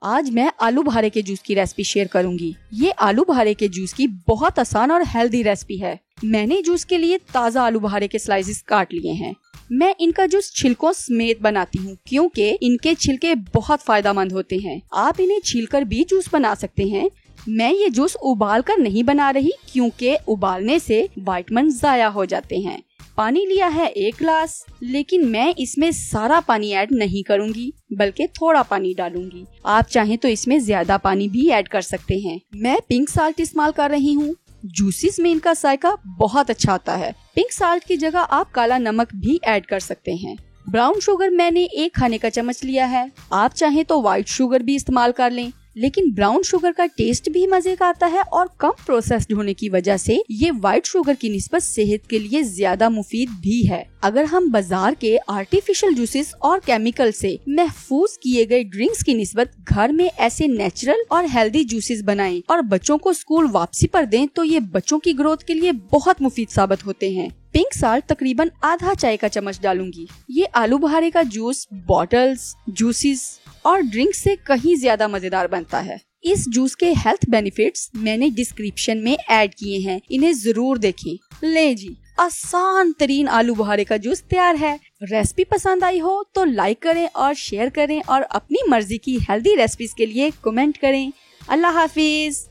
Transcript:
आज मैं आलू बुखारे के जूस की रेसिपी शेयर करूंगी। ये आलू बुखारे के जूस की बहुत आसान और हेल्दी रेसिपी है। मैंने जूस के लिए ताज़ा आलू बुखारे के स्लाइसेस काट लिए हैं। मैं इनका जूस छिलकों समेत बनाती हूँ क्योंकि इनके छिलके बहुत फायदेमंद होते हैं। आप इन्हें छीलकर भी जूस बना सकते हैं। मैं ये जूस उबाल कर नहीं बना रही क्योंकि उबालने से विटामिन ज़ाया हो जाते हैं। पानी लिया है 1 गिलास, लेकिन मैं इसमें सारा पानी ऐड नहीं करूंगी बल्कि थोड़ा पानी डालूंगी। आप चाहें तो इसमें ज्यादा पानी भी ऐड कर सकते हैं। मैं पिंक साल्ट इस्तेमाल कर रही हूँ। जूसेस में इनका जायका बहुत अच्छा आता है। पिंक साल्ट की जगह आप काला नमक भी ऐड कर सकते हैं। ब्राउन शुगर मैंने 1 खाने का चम्मच लिया है। आप चाहें तो व्हाइट शुगर भी इस्तेमाल कर लें, लेकिन ब्राउन शुगर का टेस्ट भी मजे का आता है और कम प्रोसेस्ड होने की वजह से ये व्हाइट शुगर की निस्बत सेहत के लिए ज्यादा मुफीद भी है। अगर हम बाजार के आर्टिफिशियल जूसेस और केमिकल से महफूज किए गए ड्रिंक्स की निस्बत घर में ऐसे नेचुरल और हेल्दी जूसेस बनाएं और बच्चों को स्कूल वापसी पर दें तो ये बच्चों की ग्रोथ के लिए बहुत मुफीद साबित होते हैं। पिंक साल्ट तकरीबन आधा चाय का चम्मच डालूंगी। ये आलू बुखारे का जूस बॉटल्स, जूसेस और ड्रिंक से कहीं ज्यादा मजेदार बनता है। इस जूस के हेल्थ बेनिफिट्स मैंने डिस्क्रिप्शन में ऐड किए हैं, इन्हें जरूर देखें। ले जी, आसान तरीन आलू बुखारे का जूस तैयार है। रेसिपी पसंद आई हो तो लाइक करें और शेयर करें और अपनी मर्जी की हेल्दी रेसिपीज के लिए कमेंट करें। अल्लाह हाफिज।